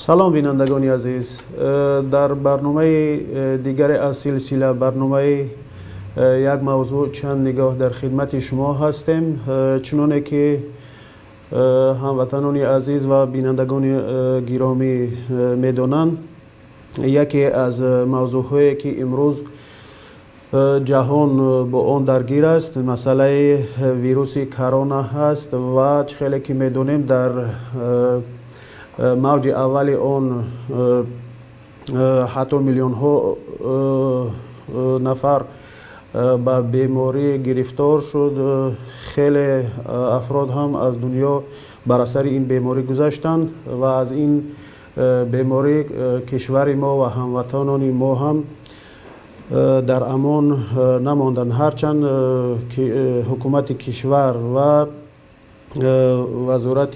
سلام بینندگان عزیز. در برنامه دیگر از سلسله برنامه یک موضوع چند نگاه در خدمت شما هستیم. چنانه که هموطنان عزیز و بینندگان گرامی میدانند، یکی از موضوعهایی که امروز جهان با آن درگیر است مسئله ویروس کرونا هست و خیلی که میدونیم در موج اول آن حتی میلیون ها نفر به بیماری گرفتار شد. خیلی افراد هم از دنیا بر اثر این بیماری گذشتند و از این بیماری کشور ما و هموطنان ما هم در امان نماندند. هرچند حکومت کشور و وزارت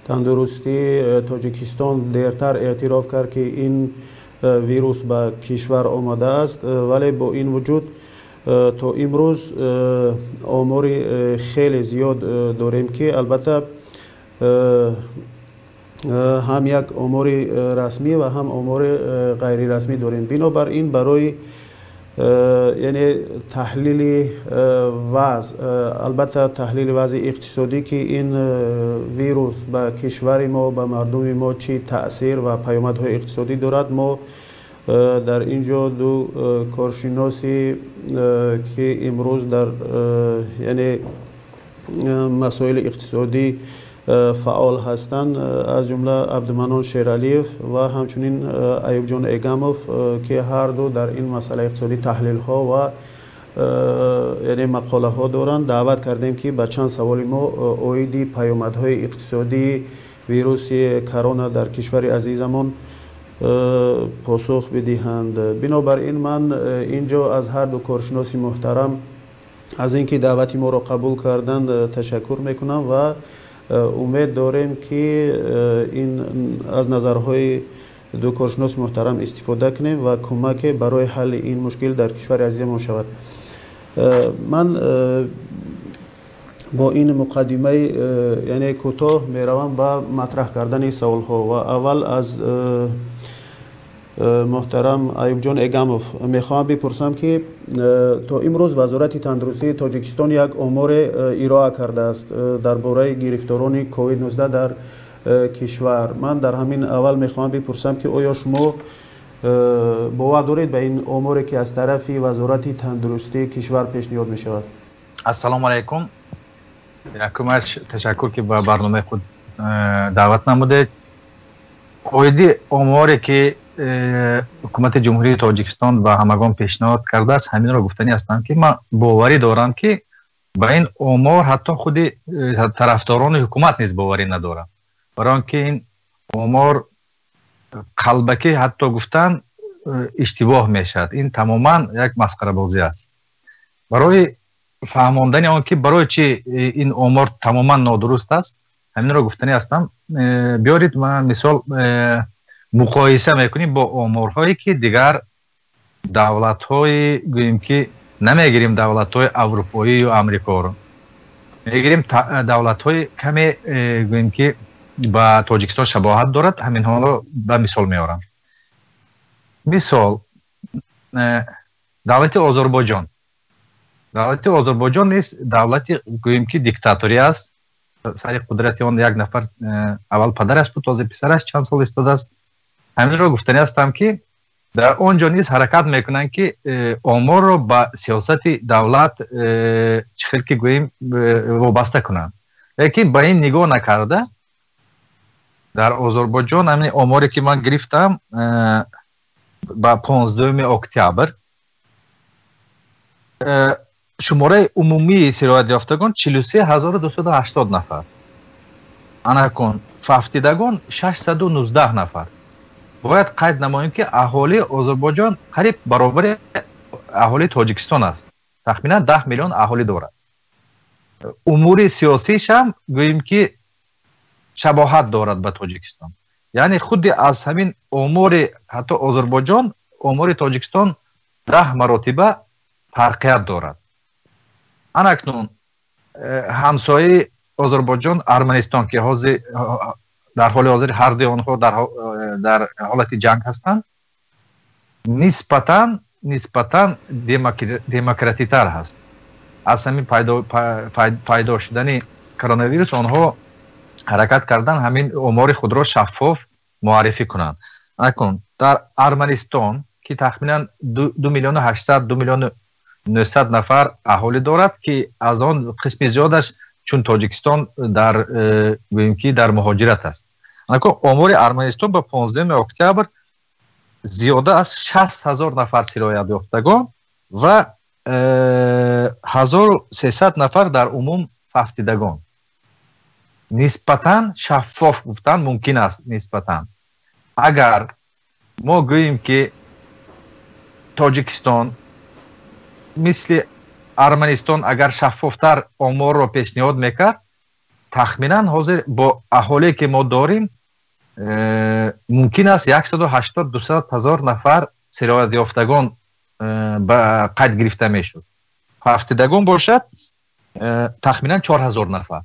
تندرستی تاجیکستان دیرتر اعتراف کرد که این ویروس به کشور آمده است، ولی با این وجود تا امروز آمار خیلی زیاد داریم که البته هم یک آمار رسمی و هم آمار غیر رسمی داریم. بنابراین برای یعنی تحلیل وضع، البته تحلیل وضع اقتصادی که این ویروس به کشور ما به مردم ما چی تأثیر و پیامدهای اقتصادی دارد، ما در اینجا دو کارشناسی که امروز در یعنی مسائل اقتصادی فعال هستند، از جمله عبدالمنان شیرعلیف و همچنین ایوب جان ایگموف که هر دو در این مسئله اقتصادی تحلیل ها و یعنی مقاله ها دارند، دعوت کردیم که به چند سوال ما اویدی پیامدهای اقتصادی ویروس کرونا در کشور عزیزمان پاسخ بدهند. بنابراین من اینجا از هر دو کارشناس محترم از اینکه دعوت ما را قبول کردند تشکر میکنم و امید داریم که این از نظرهای دو کارشناس محترم استفاده کنیم و کمک برای حل این مشکل در کشور عزیزمان شود. من با این مقدمه یعنی کوتاه میروم به مطرح کردن سوال ها و اول از محترم ایوب جان ایگموف میخوام بپرسم که تا امروز وزارت تندرستی تاجیکستان یک آمار ارائه کرده است درباره گرفتاران کووید 19 در کشور. من در همین اول میخوام بپرسم که آیا شما باور دارید به این آماری که از طرف وزارت تندرستی کشور پیشنهاد می شود؟ السلام علیکم. یکمش تشکر که به برنامه خود دعوت نموده. اویدی آماری که حکومت جمهوری تاجیکستان به همگان پیشنهاد کرده است، همین را گفتنی هستم که من باوری دارم که با این آمار حتی خود طرفداران حکومت نیز باوری ندارم، برای آنکه این آمار قلبکی حتی گفتن اشتباه میشد. این تماما یک مسخره بازی است. برای فهماندن آنکه برای چی این آمار تماما نادرست است، همین را گفتنی هستم. بیارید من مثال مقایسه میکنیم با آمارهایی که دیگر دولت‌های گوییم که نمیگیریم، دولت‌های اروپایی و امریکا رو میگیریم، دولت‌های کمی گوییم که با تاجیکستان شباهت دارد. همین ها رو به مثال میارم. مثال دولت آذربایجان. دولت آذربایجان نیست دولتی گوییم که دیکتاتوری است. سر قدرت آن یک نفر اول پدرش بود، تازه پسرش چند سال ایستاده است. همین را گفتنی هستم که در آنجا نیز حرکت میکنن که آمار رو با سیاست دولت چخیل که گوییم وابسته کنن، لیکن با این نگاه نکرده. در آذربایجان همین آماری که من گرفتم با 15 اکتبر شماره عمومی سرایت یافتگان 43280 نفر، انکن فافتیدگان 619 نفر. باید قید نماییم که اهالی آذربایجان قریب برابر اهالی تاجیکستان است، تخمینا 10 میلیون اهالی دارد. امور سیاسیش هم گوییم که شباهت دارد به تاجیکستان، یعنی خود از همین امور حتی آذربایجان امور تاجیکستان 10 مراتبه فرقیت دارد. اکنون همسایه آذربایجان ارمنستان که در حال حاضر هر دوی آنها در حالت جنگ هستند نسبتاً دموکراتی تر هست. از همین پیدا شدن کرونا ویروس آنها حرکت کردن همین آمار خود را شفاف معرفی کنند. اکنون در ارمنستان که تخمینا 2,800,000 نفر اهالی دارد که از آن قسم زیادش چون تاجیکستان در مهاجرت است. اکنون آمار ارمنستان به 15 اکتبر زیاده از 60,000 نفر سرایت یافتگان و 1,300 نفر در عموم ففتیدگان. نسبتاً شفاف گفتن ممکن است. نسبتاً اگر ما گوییم که تاجیکستان مثل ارمنستان اگر شفافتر آمار را پیشنهاد میکرد تخمینا حاضر با اهالی که ما داریم ممکن است 180-200 هزار نفر سرایت یافتگان به قید گرفته میشد. ففتیدگان باشد تخمینا 4,000 نفر.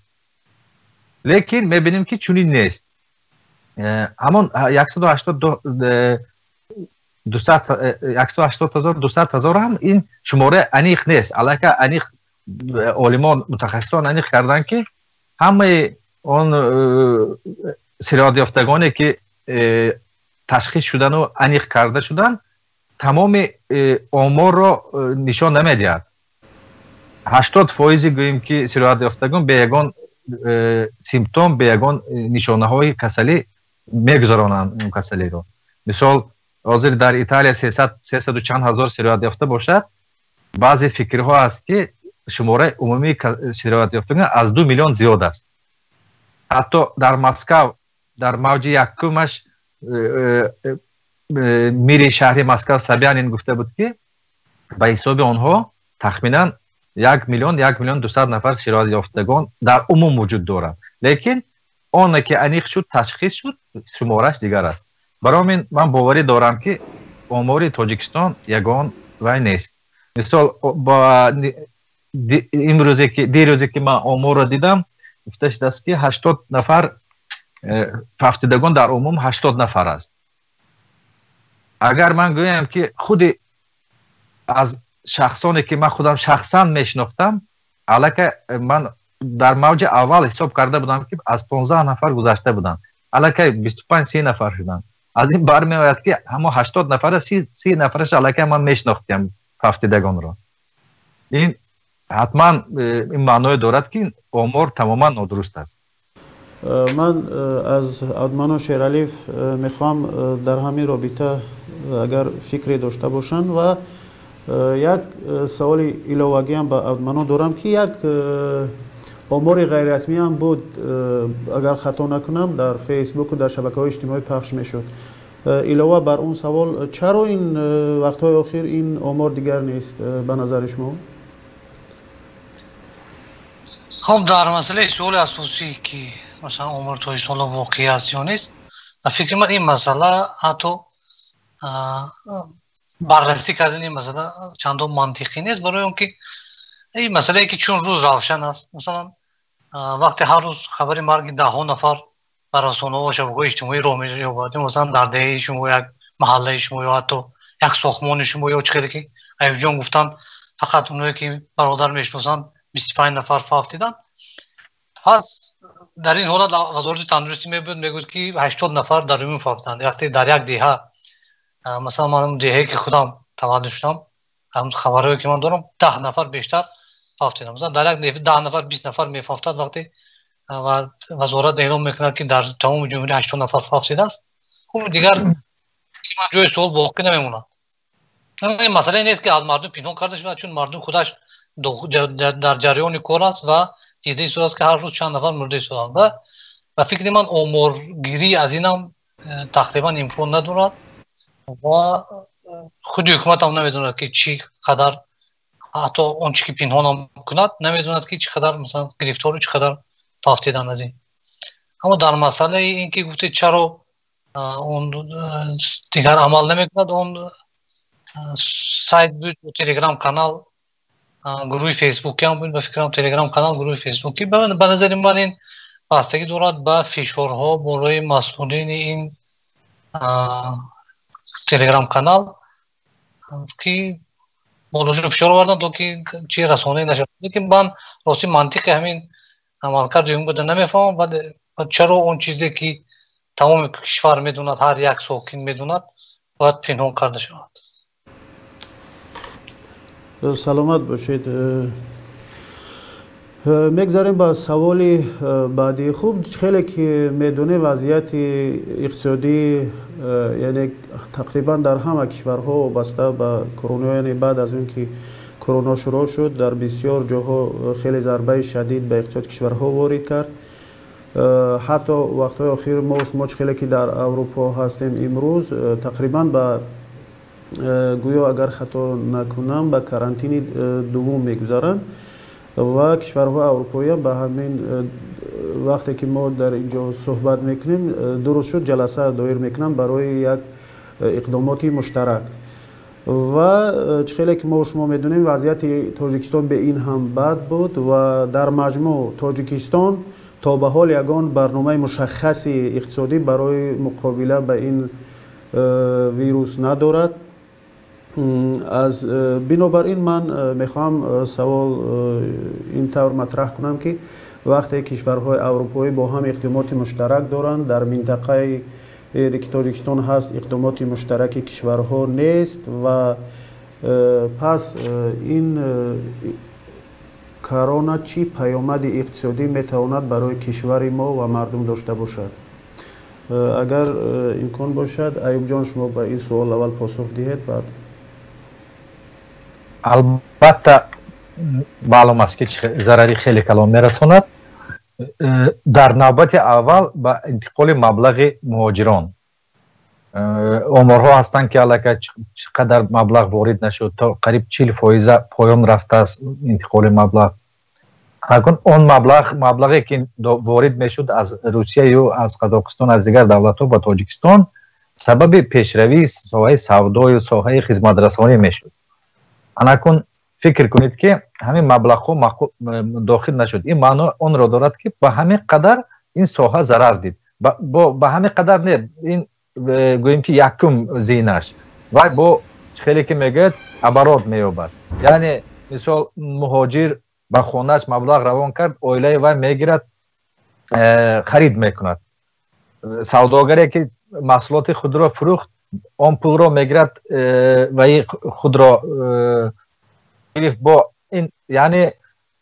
لیکن میبینیم که چنین نیست. همون 180,000-200,000 هم این شماره انیق نیست. علاکه انیق عالمان متخصصان انیق کردن که همه اون سرایت یافتگانی که تشخیص شدن و انیق کرده شدن تمام آمار را نشان نمیدهد. 80% گوییم که سرایت یافتگان به یگان سیمپتوم به یگان نشانه های کسلی میگذرانند اون کسلی را. مثال حاضر در ایتالیا 300 و چند هزار سرایت یافته باشد. بعضی فکرها است که شماره عمومی سرایت یافتگان از 2 میلیون زیاد است. حتی در مسکو در موج یکمش میری شهر مسکو سبیانین گفته بود که به حساب آنها تخمینا 1,200,000 نفر سرایت یافتگان در عموم وجود دارد. لیکن آن که انیق شد تشخیص شد شمارش دیگر است. برای من باوری دارم که آمار تاجیکستان یگان و نیست. مثال با امروزی که دیروزی که من آمار را دیدم گفته شده است که 80 نفر ففتیدگان در عموم 80 نفر است. اگر من گویم که خود از شخصانی که من خودم شخصا میشناختم علاکه من در موج اول حساب کرده بودم که از 15 نفر گذشته بودن علاکه 25-30 نفر شدن. از این برمی آید که همه 80 نفر 30 نفرش علاکه من میشناختیم ففتیدگان را. این حتما این معنای دارد که آمار تماما نادرست است. من از ادمان و شیرالیف میخوام در همین رابطه اگر فکری داشته باشن و یک سوال ایلاوگی هم به ادمانو دارم که یک آمار غیر رسمی هم بود اگر خطا نکنم در فیسبوک و در شبکه‌های اجتماعی پخش میشد. علاوه بر اون سوال چرا این وقت‌های اخیر این آمار دیگر نیست به نظر شما؟ خب در مسئله سوال اساسی که مثلا آمار تا سال واقعی است یا نیست فکر من این مسئله حتی بررسی کردن این مسئله چندان منطقی نیست برای اون که این مسئله که چون روز روشن است. مثلا وقتی هر روز خبر مرگ 10 نفر در رسانه‌ها و شبکه‌های اجتماعی رو می‌یابد مثلا در دهه شما یک محله شما یا حتی یک ساختمان شما یا چیزی که ایوب جان گفتن فقط اونایی که برادر میشناسن 25 نفر فافتیدن. پس در این حالت وزارت تندرستی میگوید که 80 نفر در این فافتیدند. وقتی در یک دهه مثلا من دهه که خودم تولد شدم هم خبرهایی که من دارم 10 نفر بیشتر فافتیدن. مثلا در یک دهه 10 نفر 20 نفر میفافتد وقتی و وزارت اعلام میکند که در تمام جمهوری 80 نفر فافتیده است. خب دیگر جای سوال باقی نمیمونه. این مسئله نیست که از مردم پنهان کرده شده چون مردم خودش در جریان کار است و دیده شده است که هر روز چند نفر مرده شدند و فکر من آمارگیری از این هم تقریبا امکان ندارد و خود حکومت هم نمیدوند که چی قدر حتی اون چی که پنهان هم کند نمیدوند که چی قدر مثلا گرفتار و چی قدر فافتیدن از این. اما در مسئله این که گفته چرا اون دیگر عمل نمیکند اون سایت بود و تلگرام کانال گروه فیسبوکی هم بود و فکرم تلگرام کانال گروه فیسبوکی به نظر من این بستگی دارد به فشارها بالای مسئولین این تلگرام کانال که بالاشون فشار آوردن تا که چی رسانه‌ای نشد. لیکن من راستی منطق همین عملکرد این بوده نمیفهمم و چرا اون چیزی که تمام کشور میدوند، هر یک ساکن میدوند، باید پنهان کرده شود. سلامت باشید. میگذاریم با سوالی بعدی. خوب خیلی که میدونه وضعیت اقتصادی یعنی تقریبا در همه کشورها وابسته به کرونا، یعنی بعد از اینکه کرونا شروع شد در بسیار جاها خیلی ضربه شدید به اقتصاد کشورها وارد کرد. حتی وقتهای اخیر ما شما خیلی که در اروپا هستیم امروز تقریبا به گویا اگر خطا نکنم به کارانتین دوم میگذارن و کشورهای اروپایی به همین وقتی که ما در اینجا صحبت میکنیم درست شد جلسه دایر میکنن برای یک اقدامات مشترک و خیلی که ما شما میدونیم وضعیت تاجیکستان به این هم بد بود و در مجموع تاجیکستان تا به حال یگان برنامه مشخصی اقتصادی برای مقابله به این ویروس ندارد. از بنابراین من میخوام سوال این طور مطرح کنم که وقتی کشورهای اروپایی با هم اقدامات مشترک دارند در منطقه که تاجیکستان هست اقدامات مشترک کشورها نیست و پس این کرونا چی پیامد اقتصادی میتواند برای کشور ما و مردم داشته باشد؟ اگر امکان باشد ایوب جان شما به این سوال اول پاسخ دهید. بعد البته معلوم است که ضرری خیلی کلان میرساند. در نوبت اول به انتقال مبلغ مهاجران آمارها هستند که البته چقدر مبلغ وارد نشد تا قریب 40% پایان رفته است انتقال مبلغ. اگر اون مبلغی که وارد میشد از روسیه یا از قزاقستان از دیگر دولت‌ها به تاجیکستان سبب پیشروی ساحه سودا یا ساحه خدمات رسانی میشد. انکن فکر کنید که همین مبلغ ها داخل نشد. این معنا اون را دارد که به همین قدر این ساحه ضرر دید. به همین قدر نه، این گوییم که یکم زینش و با خیلی که میگه عبارات مییابد. یعنی مثال مهاجر به خونهش مبلغ روان کرد، اویله و میگیرد خرید میکند. سوداگری که محصولات خود را فروخت آن پول را میگیرد و خود را با این، یعنی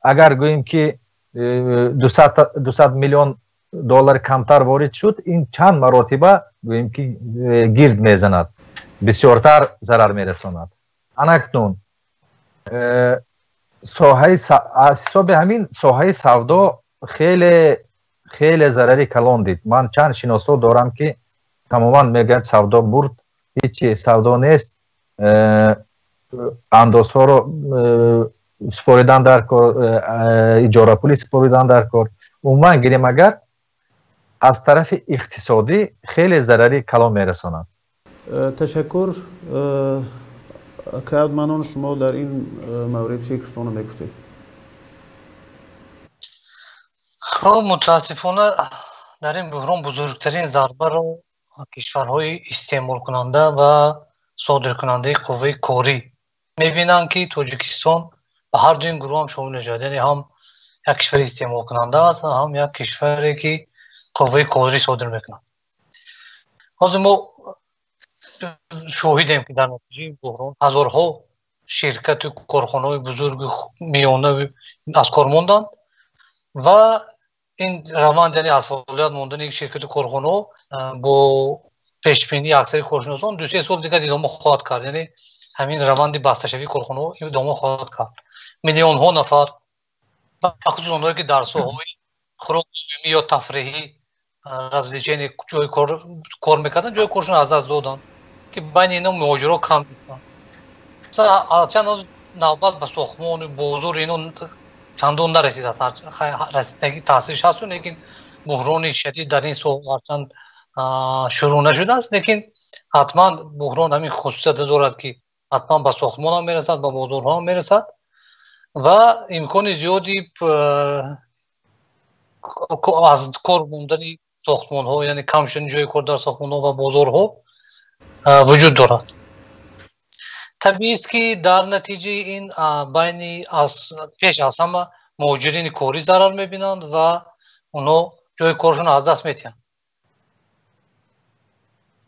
اگر گوییم که 200 میلیون دلار کمتر وارد شد، این چند مراتبه گوییم که گرد میزند، بسیارتر ضرر میرساند. انکتون حساب همین ساحه سودا خیلی ضرری کلان دید. من چند شناسا دارم که تماما میگن سودا برد، هیچی سودا نیست، اندازها رو سپاریدن در کار، اجاره پولی سپاریدن در کار. عموما گیریم اگر از طرف اقتصادی خیلی ضرری کلان میرساند. تشکر. که منان شما در این مورد فکرتون میگفتید؟ خب متاسفانه در این بحران بزرگترین ضربه رو کشورهای استعمال کننده و صادر کننده قوه کاری میبینن که تاجیکستان به هر دو این گروه هم شامل شده. یعنی هم یک کشور استعمال کننده است هم یک کشوری که قوه کاری صادر میکنند. از ما شاهدیم که در نتیجه بحران هزارها شرکت و کارخانه‌های بزرگ میانه از کار ماندند و این روند، یعنی از فعالیت ماندن یک شرکت و کارخانه با پیشبینی اکثر کارشناسان 2-3 سال دیگر ادامه خواهد کرد. یعنی همین روند بسته‌شوی کارخانه ادامه خواهد کرد. میلیون ها نفر خصوصا اونایی که در ساحه‌های خوراک یا تفریحی رزلیجین جای کار میکردن جای کارشون از دست دادن که بین اینا مهاجرا کم نیستن. چند از نوبت به ساختمان بازار اینا چندان نرسیده است. رسیدگی تاسیس هست لیکن بحران شدید در این ساحه چند شروع نشده است. لیکن حتما بحران همین خصوصیت دارد که حتما به ساختمان ها میرسد، به بازارها میرسد و امکان زیادی از کار موندن ساختمان ها یعنی کم شدن جای کار در ساختمان ها و بازار ها وجود دارد. طبیعی است که در نتیجه این بین از پیش از همه مهاجرین کاری ضرر میبینند و اونا جای کارشون از دست میتین.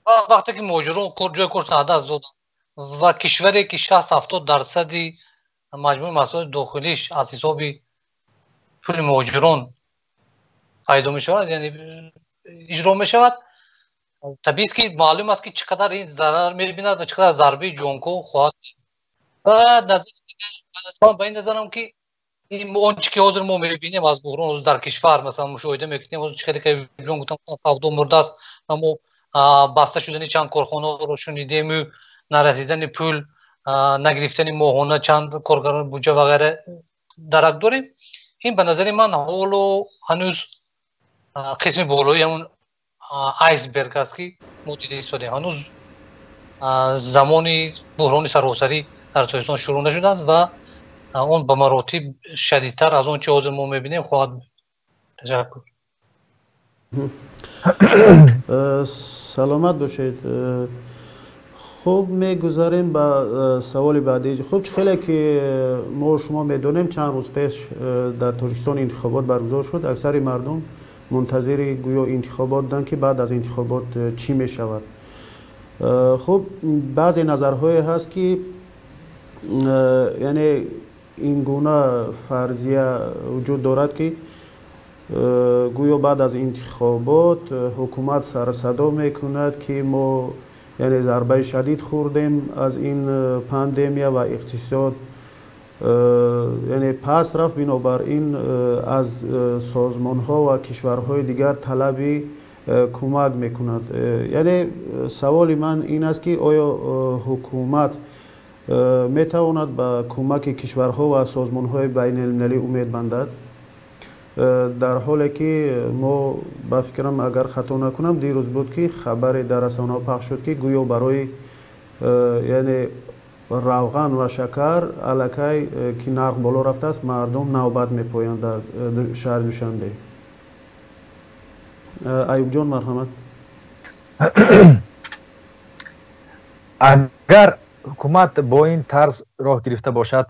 و وقتی که مهاجرون جای کارشون از دست دادن و کشوری که 60-70% مجموع مسائل داخلیش از حساب پول مهاجرون پیدا می شود یعنی اجرا می شود، طبیعی است که معلوم است که چقدر این ضرر می بیند و چقدر ضربه جانکو خواهد و نظر من به این نظرم که این اونچه که حاضر ما می بینیم از بحران در کشور مثلا مشاهده میکنیم چقدر که جون گفتم سودا مرده است اما بسته شدن چند کارخانه رو شنیدیم و نرسیدن پول نگرفتن ماهانه چند کارگران بودجه و غیره درک داریم. این به نظر من حالا هنوز قسم بالایی همون آیسبرگ است که ما دیده شده. هنوز زمانی بحران سراسری در تاجیکستان شروع نشده است و اون به مراتب شدیدتر از اون چه حاضر ما میبینیم خواهد بود. تشکر. سلامت باشید. خوب میگذاریم به سوال بعدی. خوب خیلی که ما شما میدونیم چند روز پیش در تاجیکستان انتخابات برگزار شد. اکثر مردم منتظر گویا انتخابات بودند که بعد از انتخابات چی می شود. خب بعضی نظرهای هست که یعنی این گونه فرضیه وجود دارد که گویا بعد از انتخابات حکومت سر صدا میکند که ما یعنی ضربه شدید خوردیم از این پاندمیا و اقتصاد یعنی پس رفت، بنابراین از سازمان ها و کشورهای دیگر طلب کمک میکند. یعنی سوال من این است که آیا حکومت میتواند به کمک کشورها و سازمان های بین المللی امید بندد؟ در حالی که ما با فکرم اگر خطا نکنم دیروز بود که خبر در رسانه ها پخش شد که گویا برای یعنی روغن و شکر الکی که نرخ بالا رفته است مردم نوبت میپایند در شهر دوشنبه. ایوب جان مرحمت. اگر حکومت با این طرز راه گرفته باشد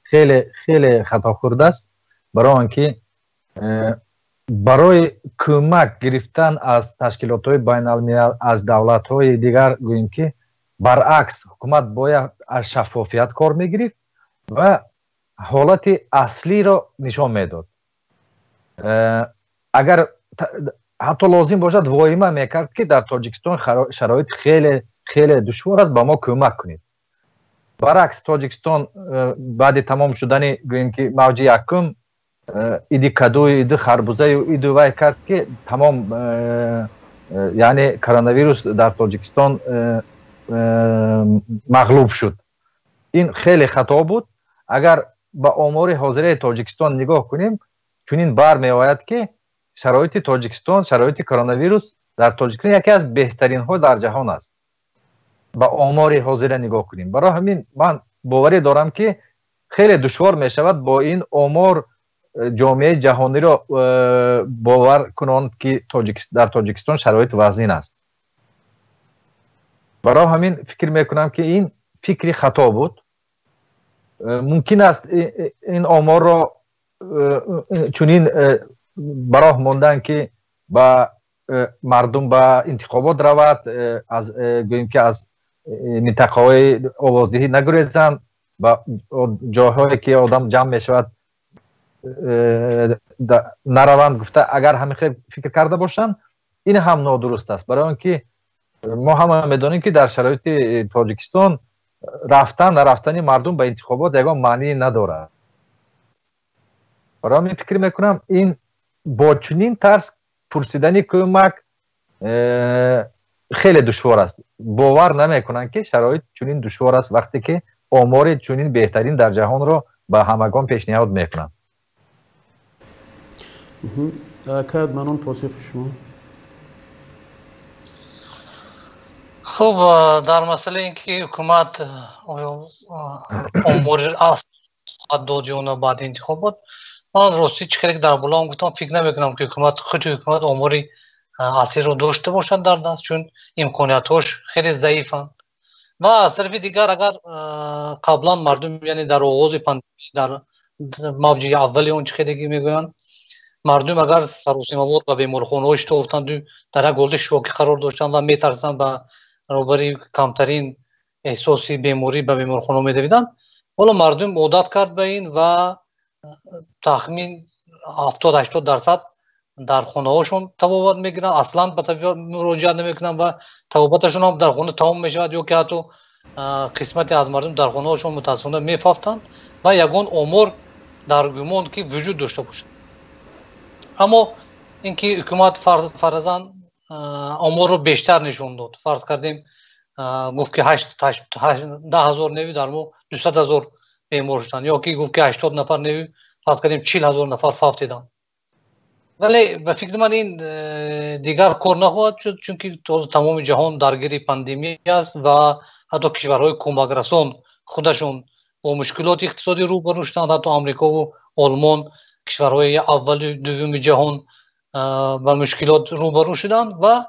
خیلی خیلی خطا خورده است، برای آنکه برای کمک گرفتن از تشکیلات های بین الملل از دولت های دیگر گوییم که برعکس حکومت باید از شفافیت کار میگرفت و حالت اصلی را نشان میداد. اگر حتی لازم باشد وایم میکرد که در تاجیکستان شرایط خیلی خیلی دشوار است، با ما کمک کنید. برعکس تاجیکستان بعد تمام شدن گوییم که موج یکم ایدی کدو ایدی خربوزه و ایدی وای کرد که تمام یعنی کرونا ویروس در تاجیکستان مغلوب شد. این خیلی خطا بود. اگر با آمار حاضره تاجیکستان نگاه کنیم چنین بر می آید که شرایط تاجیکستان، شرایط کرونا ویروس در تاجیکستان یکی از بهترین ها در جهان است. با آمار حاضره نگاه کنیم. برای همین من باوری دارم که خیلی دشوار می شود با این آمار جامعه جهانی را باور کنند که در تاجیکستان شرایط وضعین است. برای همین فکر میکنم که این فکری خطا بود. ممکن است این آمار را چنین براه ماندن که با مردم با انتخابات رود، از گوییم که از منطقه های آوازدهی نگریزند، با جاهایی که آدم جمع می شود نروند گفته. اگر همین فکر کرده باشند این هم نادرست است، برای آنکه ما هم میدانیم که در شرایط تاجیکستان رفتن نرفتن مردم به انتخابات یگان معنی ندارد. برای همین فکر میکنم این با چنین طرز پرسیدن کمک خیلی دشوار است. باور نمیکنن که شرایط چنین دشوار است وقتی که آمار چنین بهترین در جهان را به همگان پیشنهاد میکنن. اکاد منون پاسخ شما. خب در مسئله اینکه حکومت آمار اصل داد یا نه بعد انتخابات، من راستی چیکار در بالا گفتم فکر نمیکنم که حکومت آماری اسیر رو داشته باشد در دست، چون امکاناتش خیلی ضعیفند. و از طرف دیگر اگر قبلا مردم یعنی در آغاز پاندمی در موج اولی اون چیزی که میگویند مردم اگر سراسیمه و بیمارخانه‌هاش تو افتند در گلد شوکی قرار داشتند و میترسند و برای کمترین احساسی بیماری به بیمارخانه میدویدند، ولی مردم عادت کرد به این و تخمین 70-80% در خانه هاشون تبابت میگیرن، اصلا به طبیعت مراجعت نمیکنن و تبابتشون هم در خانه تمام میشود یا که حتی قسمتی از مردم در خانه هاشون متاسفانه میفافتند و یگان امور در گمان که وجود داشته باشد. اما اینکه حکومت فرضاً امور رو بیشتر نشون داد، فرض کردیم گفت که 10,000 نوی در مو 200,000 بیمار شدن، یا که گفت که 80 نفر نوی فرض کردیم 40,000 نفر فافتیدن. ولی به فکر من این دیگر کار نخواهد شد، چون که تمام جهان درگیر پاندمی است و حتی کشورهای کمک رسان خودشون با مشکلات اقتصادی روبرو شدند. حتی آمریکا و آلمان کشورهای اول دوم جهان با مشکلات روبرو شدند و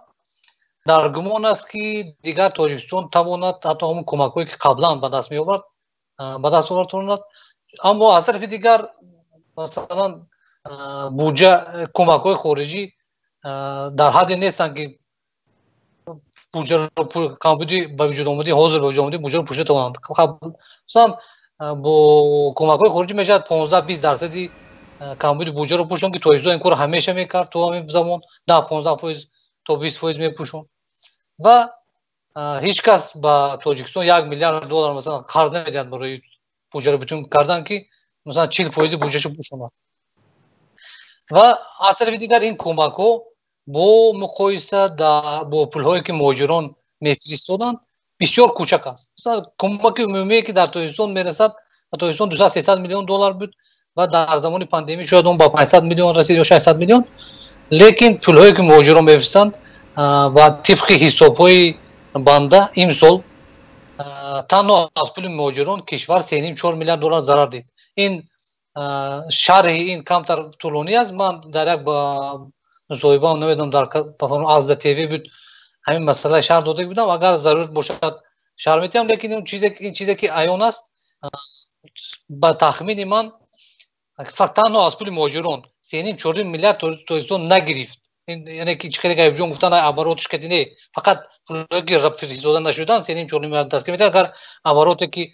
در گمان است که دیگر تاجیکستان تواند حتی همون کمک‌هایی که قبلا به دست می‌آورد به دست آورد. اما از طرف دیگر مثلا بودجه کمک‌های خارجی در حدی نیستند که بودجه رو کمبودی به وجود آمده، حاضر به وجود آمده بودجه رو پوشش توانند. مثلا با کمک‌های خارجی میشد 15-20% کمبود بودجه رو پوشون که تاجیکستان این کار همیشه میکرد تو همین زمان 10-15% تا 20% میپوشون و هیچ کس با تاجیکستان 1 میلیارد دلار مثلا قرض نمیدهد برای بودجه رو بتون کردن که مثلا 40% بودجهشو پوشونن. و از طرف دیگر این کمک ها با مقایسه با پول هایی که مهاجران میفرستادن بسیار کوچک است. مثلا کمک عمومی که در تاجیکستان میرسد، تاجیکستان 200-300 میلیون دلار بود و در زمان پاندمی شاید اون با 500 میلیون رسید یا 600 میلیون. لیکن پول هایی که مهاجران میفرستند و طبق حساب های بنده امسال تنها از پول مهاجران کشور 3.5-4 میلیارد دلار ضرر دید. این شرح این کمتر طولانی است. من در یک با مصاحبه هم نمیدونم در از تیوی بود همین مسئله شرح داده بودم، اگر ضرورت باشد شرح میتونم. لیکن این چیزی که عیان است با تخمین من فقط تنها از پول مهاجران 3.5-4 میلیارد تاجیکستان نگرفت. یعنی که خیلی گایب جون گفتن عباراتش که نه فقط پولی که رب فرستاده نشدن 3.5-4 میلیارد دست که میده. اگر عباراتی که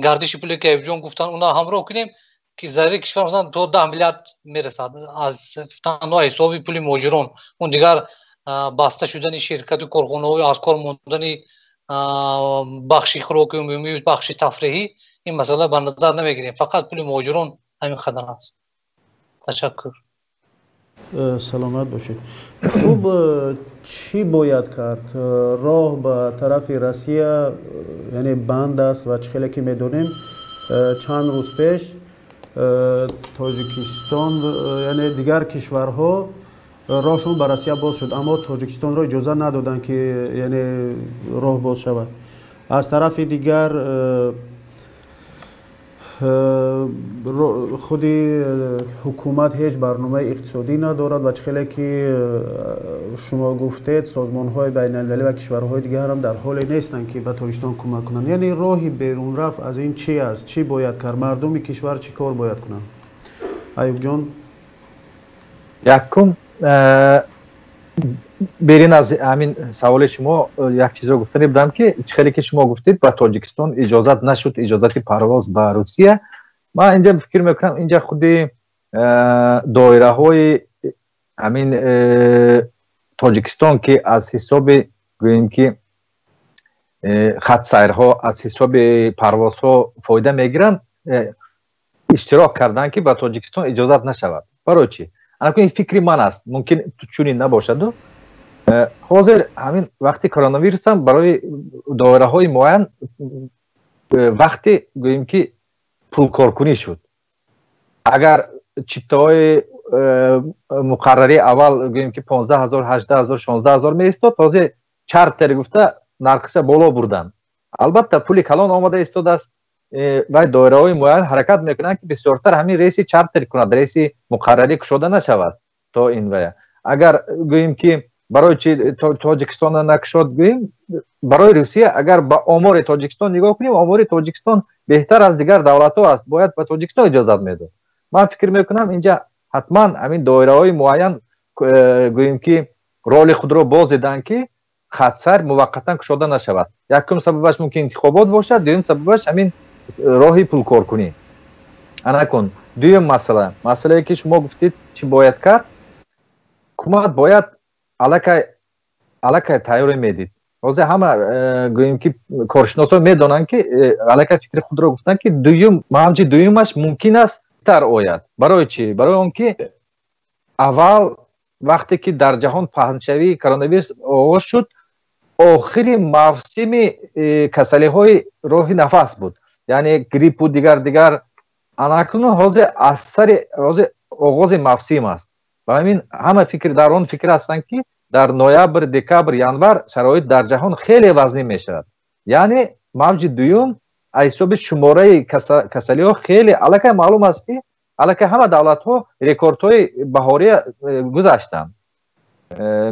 گردش پولی که گایب جون گفتن اونا همراه کنیم که ضرر کشور مثلا تا 10 میلیارد میرسد از تنها حساب پول مهاجران. اون دیگر بسته شدن شرکت و کارخانه‌های از کار ماندن بخش خوراک عمومی و بخش تفریحی این مسئله به نظر نمیگیریم. فقط پول مهاجران همین قدر است. تشکر. سلامت باشید. خوب چی باید کرد؟ راه به طرف روسیه یعنی بند است و چخیلی که میدونیم چند روز پیش تاجیکستان یعنی دیگر کشورها راهشون به روسیه باز شد، اما تاجیکستان را اجازه ندادن که یعنی راه باز شود. از طرف دیگر خودی حکومت هیچ برنامه اقتصادی ندارد و خیلی که شما گفتید سازمان های بین المللی و کشورهای دیگر هم در حالی نیستند که به تاجیکستان کمک کنند. یعنی راهی بیرون رفت از این چی است؟ چی باید کرد؟ مردم کشور چی کار باید کنند؟ ایوب جان. یکم برین از همین سوال شما یک چیز رو گفتنی بودم که خیلی که شما گفتید با تاجیکستان اجازت نشد، اجازت پرواز به روسیه. من اینجا فکر میکنم اینجا خودی دایره های همین تاجیکستان که از حساب گوییم که خط سیرها از حساب پروازها فایده میگیرن اشتراک کردن که با تاجیکستان اجازت نشود. برای چی؟ این فکری من است، ممکن چونین نباشد. حاضر همین وقتی کرونا ویروس هم برای دایره های معین وقتی گوییم که پول کارکنی شد، اگر چیپته های مقرری اول گوییم که 15,000 18,000 16,000 می استاد، تازه چرت گفته نرخص بالا بردن. البته پولی کلان آمده استاد است، و دایره‌های معین حرکت میکنند که بسیارتر همین ریسی چارتر کند، ریسی مقرری شده نشود تا این ویا. اگر گوییم که برای چی تاجیکستان نکشد گوییم، برای روسیه اگر با آمار تاجیکستان نگاه کنیم، آمار تاجیکستان بهتر از دیگر دولت‌ها است، باید به تاجیکستان اجازه میده. من فکر میکنم اینجا حتما همین دایره‌های معین گوییم که رول خود را باز دادن که خطسر موقتا کشوده نشود. یکم سببش ممکن انتخابات باشد، دوم سببش همین راهی پول کار کنی. انا کن. دوم مسئله که شما گفتید چی باید کرد؟ حکومت باید علاقه تیاری میدید. حاضر همه گوییم که کارشناسا میدانند که علاقه فکر خود را گفتن که دویمش ممکن است تر آید. برای چی؟ برای اون که اول وقتی که در جهان پهنشوی کرونا ویروس آغاز شد، آخری موسم کسلی های راه نفس بود، یعنی گریپ و دیگر اناکنون حاضر اثر آغاز موسم است. و همین همه در آن فکر هستند که در نوامبر، دکامبر، ینور شرایط در جهان خیلی وزنی می شود. یعنی موج دوم حساب شماره کسلی ها خیلی علاقه معلوم است که علاقه همه دولت ها رکورد های بهاری گذاشتند.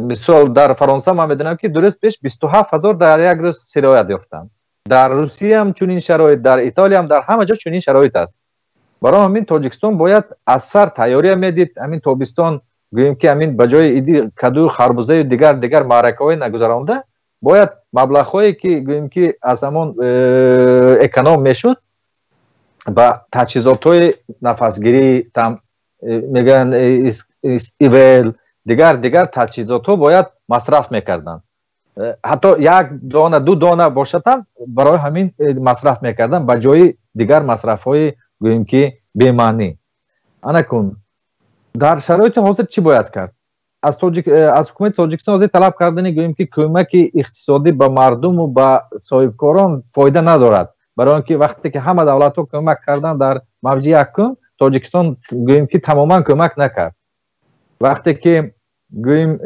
مثال در فرانسه من میدونم که درست پیش 27,000 در یک روز سرایت یافتند. در روسیه هم چنین شرایط، در ایتالیا هم، در همه جا چنین شرایط است. برای همین تاجیکستان باید از سر تیاری میدید. همین تابستان گوییم که همین بجای ایدی کدو، خربوزه و دیگر معرکه‌های نگذرانده، باید مبلغ‌هایی که گوییم که از همون اکونوم میشد با تجهیزات‌های نفسگیری میگن ایول دیگر تجهیزات‌ها باید مصرف میکردن. حتی یک دانه دو دانه باشد هم برای همین مصرف میکردن با جای دیگر مصرف‌های گوییم که بی‌معنی. انا کن در شرایط حاضر چی باید کرد؟ از حکومت تاجیکستان از طلب کردن گوییم که کمک اقتصادی به مردم و به صاحبکاران فایده ندارد. برای اینکه وقتی که همه دولت‌ها کمک کردن در موج یکم، تاجیکستان گوییم که تماما کمک نکرد. وقتی که گوییم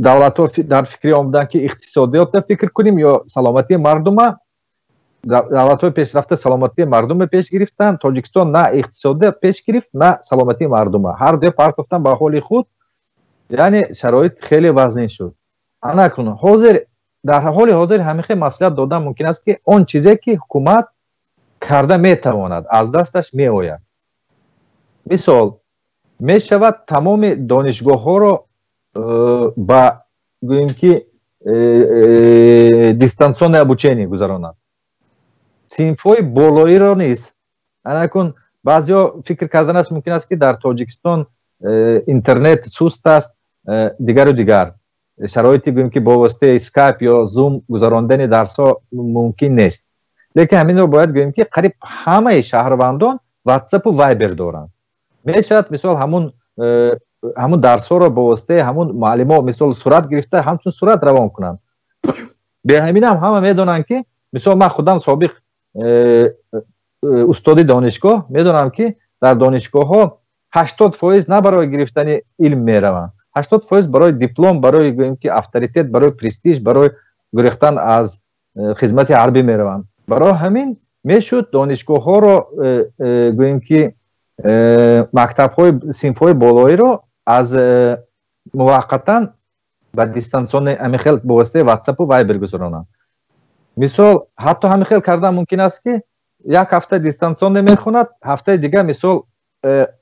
دولت‌ها در فکر آمدن که اقتصادیات فکر کنیم یا سلامتی مردم، دولت‌های پیشرفته سلامتی مردم پیش گرفتن، تاجیکستان نه اقتصاد پیش گرفت نه سلامتی مردم، هر دو پارت گفتن به حال خود. یعنی شرایط خیلی وزنی شد. انا کنون در حال حاضر همیشه مصلحت دادن ممکن است که اون چیزی که حکومت کرده میتواند از دستش میآید. مثال می شود تمام دانشگاه ها را با گوییم که دیستانسیون ابوچینی گذراند. صنف‌های بالایی را نیست. انا کن بعضیا فکر کردن است ممکن است که در تاجیکستان اینترنت سست است، دیگر شرایطی گوییم که با واسطه اسکایپ یا زوم گذراندن درس‌ها ممکن نیست. لیکن همین رو باید گوییم که قریب همه شهروندان واتساپ و وایبر دارند. میشد مثال همون درس‌ها رو با واسطه همون معلم‌ها مثال صورت گرفته همچون صورت روان کنند. به همین هم همه میدونن که مثال من خودم سابق استاد دانشگاه میدونم که در دانشگاه ها 80% نه برای گرفتن علم میروند، 80% برای دیپلم، برای گوییم که اتوریته، برای پرستیژ، برای گرفتن از خدمت حربی میروند. برای همین میشد دانشگاه ها رو گوییم که مکتب های صنف های بالایی رو از موقتا به دیستانسیون همیخل با واسطه واتساپ و وایبر گذرانند. مثال حتی همیخل کردن ممکن است که یک هفته دیستانسیون میخوند، هفته دیگه مثال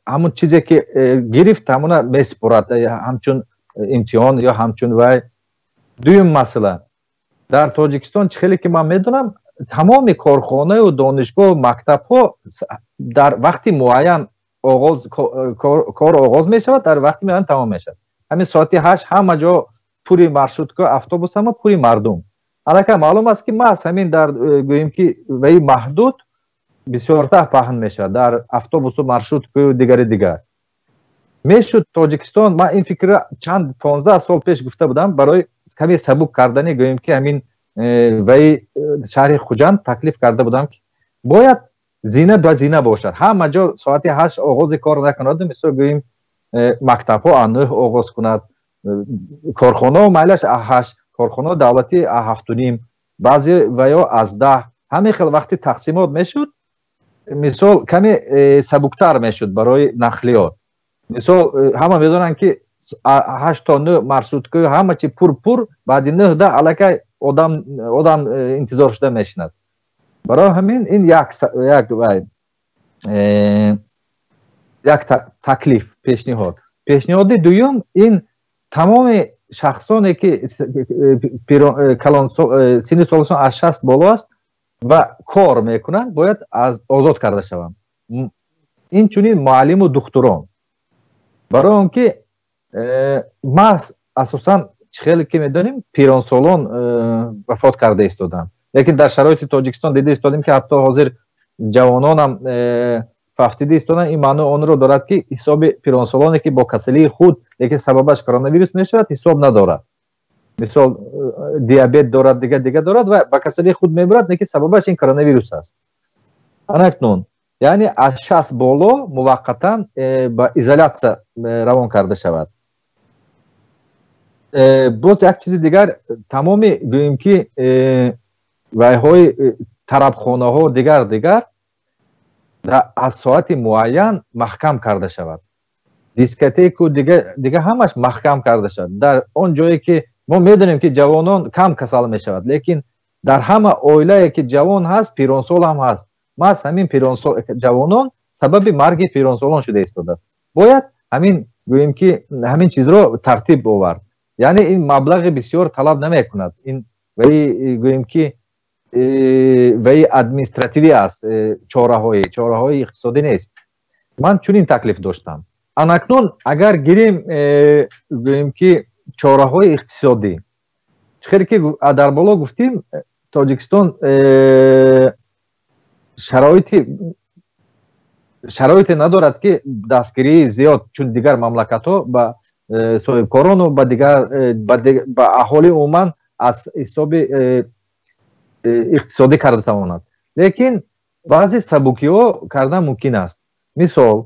همون چیزی که گرفت همون میسپرد، همچون امتحان یا همچون وای. دویم مسئله در تاجیکستان خیلی که من میدونم تمام کارخانه و دانشگاه و مکتب ها در وقتی معین کار آغاز می شود، در وقتی معین تمام می شود. همین ساعت 8 همه جا پوری مارشروتکا اتوبوس هم پوری مردم. البته معلوم است که ما همین در گوییم که وی محدود بسیارتر پهن می شود در اتوبوس و مارشروتکا و دیگر. میشد تاجیکستان، ما این فکر چند 15 سال پیش گفته بودم، برای کمی سبک کردن گوییم که همین وی شهر خوجند تکلیف کرده بودم که باید زینه به زینه باشد، همه جا ساعت 8 آغاز کار نکند، مثل گوییم مکتب ها 9 آغاز کند، کارخانه و مایلش 8، کارخانه دولتی 7.5، بعضی ویا از 10 همین خیلی وقتی تقسیمات میشد مثال کمی سبکتر میشد برای نقلیات مثال همه میدونن که 8 تا 9 مرسودکو همه چی پر بعد 9 ده الکی آدم انتظار شده میشند برای همین این یک تکلیف پیشنهاد دوم این تمام شخصانی که سن سالشون از 60 بالا است و کار میکنن باید از آزاد کرده شوند این چونین معلم و دکتران برای اونکه ما اساسا خیلی که میدونیم پیرانسالان وفات کرده ایستادن لیکن در شرایط تاجیکستان دیده ایستادیم که حتی حاضر جوانان هم فافتیده ایستادن این معنی آن رو دارد که حساب پیرانسالانی که با کسلی خود لیکن سببش کرونا ویروس میشود حساب ندارد مثال دیابت دارد دیگه دارد و با کسلی خود میبرد لیکن سببش این کرونا ویروس است انکنون یعنی از 60 بالا موقتا با ایزولاtsiya روان کرده شود باز یک چیز دیگر تمام گوییم که وایهای طربخانه ها دیگر از ساعت معین محکم کرده شود دیسکتیک و دیگه همش محکم کرده شود در اون جایی که ما میدونیم که جوانان کم کسل می شود لیکن در همه عائله که جوان هست پیرانسال هم هست ما همین پیرانسال جوانان سبب مرگ پیرانسالان شده ایستاده باید همین گوییم که همین چیز رو ترتیب آورد یعنی این مبلغ بسیار طلب نمی کند این وی گوییم که وی ادمنستراتیوی است چاره های اقتصادی نیست من چنین تکلیف داشتم اکنون اگر گیریم گوییم که چاره های اقتصادی چخیلی که در بالا گفتیم تاجیکستان شرایط ندارد که دستگیری زیاد چون دیگر مملکت ها با صاحبکاران و با اهالی عموما از حساب اقتصادی کرده تواند لیکن بعضی سبکی ها کردن ممکن است مثال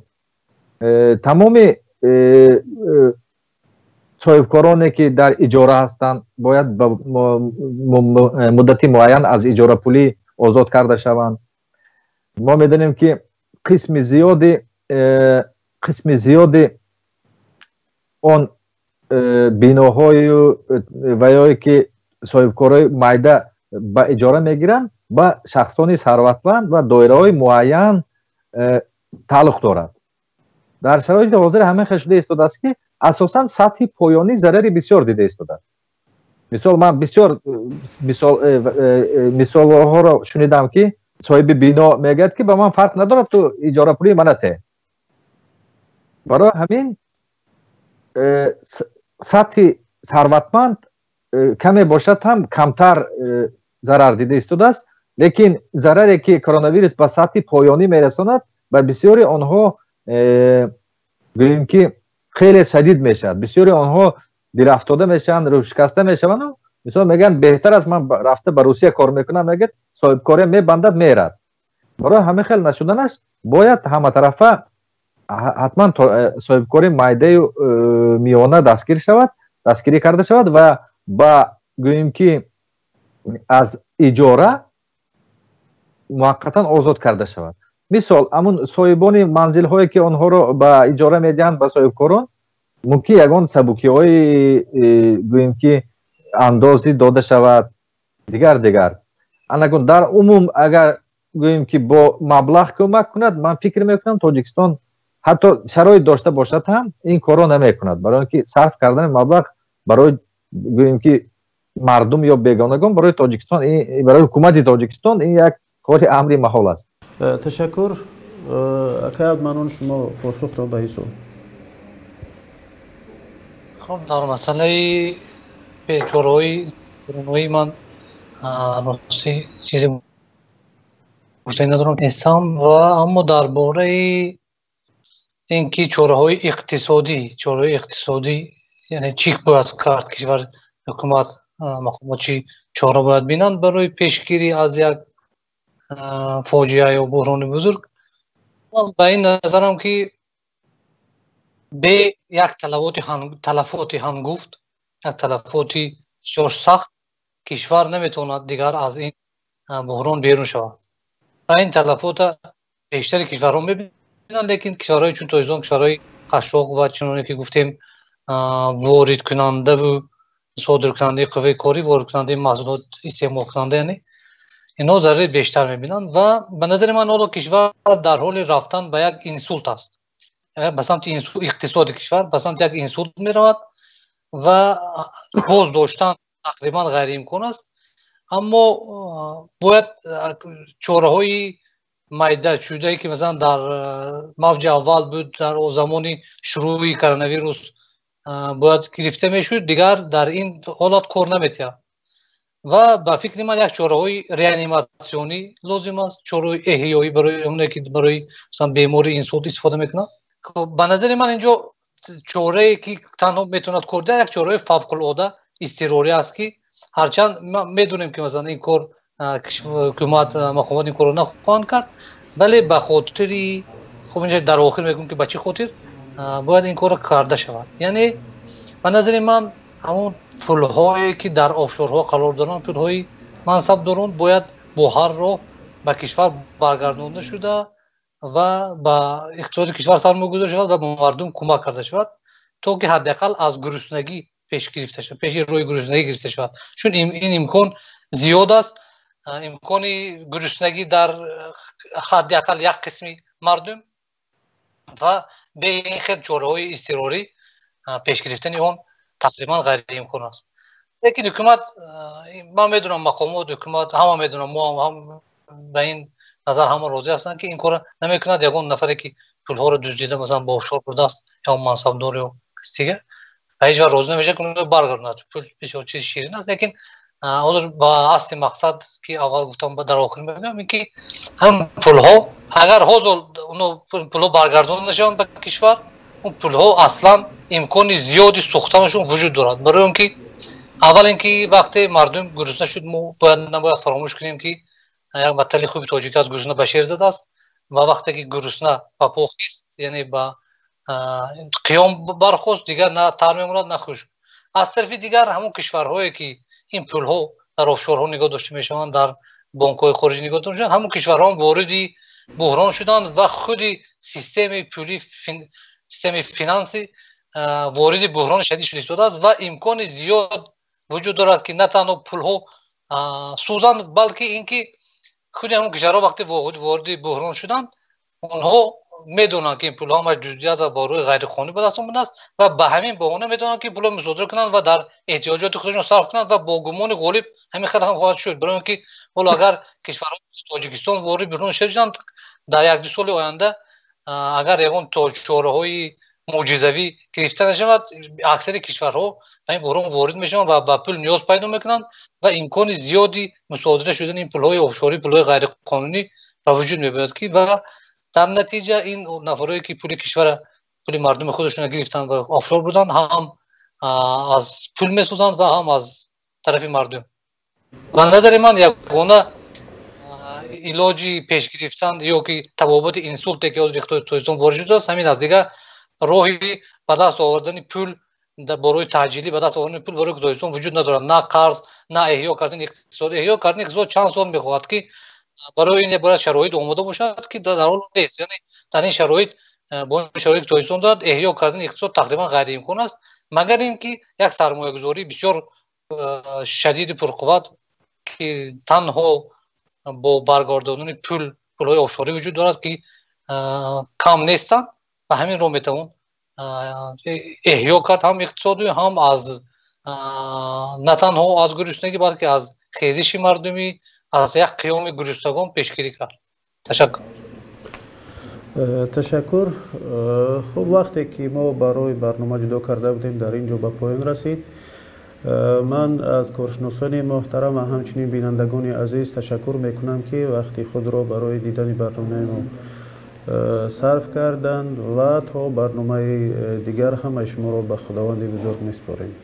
تمام صاحبکارانی که در اجاره هستند باید با مدتی معین از اجاره پولی آزاد کرده شوند ما میدونیم که قسم زیادی اون بیناهای ویایی که صاحبکارای مایده با اجاره میگیرن با شخصانی ثروتمند و دایره های معین تعلق دارد در شرایط حاضر همه خشده ایستاده است که اساسا سطح پایانی ضرری بسیار دیده ایستاده مثال من بسیار مثال ها را شنیدم که صاحب بینا میگه که با من فرق نداره تو اجاره پولی منته برای همین سطح ثروتمند کمی باشد هم کمتر ضرر دیده ایستاده است لیکن ضرری که کرونا ویروس به سطح پایانی میرساند به بسیاری آنها گوییم که خیلی شدید میشد بسیاری آنها دل افتاده میشن روح شکسته میشن و مثلا میگن بهتر از من رفته به روسیه کار میکنم میگه صاحب کاری میبندد میرد برای همه خیلی نشدنش باید همه طرفه حتما صاحب کاری مایده و میانه دستگیری کرده شود و با گوییم که از اجاره موقتا آزاد کرده شود مثال همون صاحبان منزل هایی که آنها رو با اجاره میدهند به صاحب کاران ممکن یگان سبوکی های گوییم که اندازی داده شود دیگر انگون در عموم اگر گوییم که با مبلغ کمک کند من فکر میکنم تاجیکستان حتی شرایط داشته باشد هم این کارو نمیکند برای اینکه صرف کردن مبلغ برای گوییم که مردم یا بیگانگان برای تاجیکستان برای حکومت تاجیکستان این یک کار امری محال است تشکر اکاد مانون شما پاسخ را به ایسو خب در مسئله پیچوره‌های من راستی چیزی گفته ندارم نیستم و اما درباره اینکه چاره‌های اقتصادی یعنی چی باید کرد کشور حکومت مقامات چی چاره باید بینند برای پیشگیری از یک فاجعه یا بحران بزرگ من به این نظرم که به یک تلفات هنگفت یک تلفاتی بسیار سخت کشور نمیتواند دیگر از این بحران بیرون شود و این تلفات بیشتر کشورها میبینن، لیکن کشورهای چون تایزان کشورهای قشاق و چنانه که گفتیم وارد کننده و صادر کننده قوه کاری، وارد کننده محصولات استعمال کننده، یعنی اینا ضرر بیشتر میبینن و به نظر من حالا کشور در حال رفتن به یک اینسولت است، به سمت اقتصاد کشور به سمت یک اینسولت میرود و باز داشتن تقریبا غیر امکان است. اما باید چاره‌های میده شده که مثلا در موج اول بود، در زمان شروع کرونا ویروس باید گرفته میشد، دیگر در این حالت کار نمیتونه و با فکر من یک چاره‌های ریانیماسیونی لازم است، چاره‌های احیایی برای اونایی که برای مثلا بیماری اینسولت استفاده میکنن. به نظر من اینجا چاره‌ای که تنها میتوند کرده یک چاره فوق‌العاده اضطراری است که هرچند میدونیم که مثلا این کار حکومت مقامات این کار نخواهند کرد، ولی به خاطری خب اینجا در آخر میگم که به چه خاطر باید این کار کرده شود. یعنی به نظر من همون پول‌هایی که در آفشورها قرار دارن، پول‌های منصب دارن، باید با هر راه به کشور برگردانده شده و با اقتصاد کشور سرمایه‌گذاری شود و به مردم کمک کرده شود تا که حداقل از گرسنگی پیش گرفته شود، پیش روی گرسنگی گرفته شود، چون این امکان زیاد است، امکان گرسنگی در حداقل یک قسمی مردم و به این خیلی چاره‌های اضطراری پیش گرفتن اون تقریبا غیر امکان است. لیکن حکومت، من میدونم مقامات حکومت همه میدونم، ما هم به این نظر همه راضی هستن که این کار نمیکند. یگان نفری که پول‌ها رو دزدیده مثلا با آفشور برده است یا منصبدار یا کسی دیگه هیچ وقت راضی نمیشه که برگردونه. پول بسیار چیز شیرین است، لیکن حاضر با اصل مقصد که اول گفتم در آخر میگم این که هم پول‌ها اگر حاضر اونو پول‌ها برگردونده شوند به کشور، اون پول‌ها اصلا امکان زیادی سوختنشون وجود دارد. برای اونکه اول اینکه وقتی مردم گرسنه شد ما نباید فراموش کنیم که یک مطلع خوبی تاجیک از گرسنه به شیر زده است و وقتی که گرسنه به پا خیست یعنی به قیام برخواست دیگر نه تر میموند نه خوش. از طرف دیگر همون کشورهایی که این پول‌ها در آفشورها نگاه داشته میشوند، در بانک‌های خارجی نگاه داشته میشوند، همون کشورها وارد بحران شدند و خود سیستم پولی سیستم فینانسی وارد بحران شدید شده است و امکان زیاد وجود دارد که نه تنها پول‌ها سوزند بلکه اینکه خود همون کشورها وقتی وارد بحران شدند اونها میدونن که این پول‌ها مجدودی است و با روی غیر قانونی به دست آمده است و به همین بهانه میدونن که پول‌ها مصادره کنند و در احتیاجات خودشون صرف کنند و با گمان غالب همین خط هم خواهد شد. برای اینکه والا اگر کشورها تاجیکستان وارد بحران شدند در یک دو سال آینده اگر یگان چاره‌های معجزوی گرفته نشود اکثر کشورها این بحران وارد میشوند و با پول نیاز پیدا میکنند و امکان زیادی مصادره شدن این پول‌های آفشوری، پول‌های غیر قانونی به وجود میاد که و در نتیجه این نفرایی که پول کشور پول مردم خودشون گرفتن و آفشور بودن هم از پول میسوزند و هم از طرف مردم. و نظر من یگانه علاجی پیش گرفتن یا که تبابت اینسولت که از اقتصاد تویزون وارد شده است همین از دیگر راهی به دست آوردن پول برای تعجیلی به دست آوردن پول برای تویزون وجود ندارد. نه قرض نه احیا کردن اقتصاد. احیا کردن اقتصاد چند سال میخواهد که برای این باید شرایط آماده باشد که در حال نیست. یعنی در این شرایط با شرایط تویزون داد احیا کردن اقتصاد تقریبا غیر امکان است مگر اینکه یک سرمایه گذاری بسیار شدید پرقوت که تنها با برگرداندن پول‌های آفشوری وجود دارد که کم نیستند و همین رو میتوان احیا کرد هم اقتصادی هم از نه تنها از گرسنگی بلکه از خیزش مردمی از یک قیام گرسنگان پیشگیری کرد. تشکر. تشکر. خب وقتی که ما برای برنامه جدا کرده بودیم در اینجا به پایان رسید. من از کارشناسان محترم و همچنین بینندگان عزیز تشکر میکنم که وقتی خود را برای دیدن برنامه ما صرف کردند و تا برنامه دیگر هم شما را به خداوند بزرگ میسپاریم.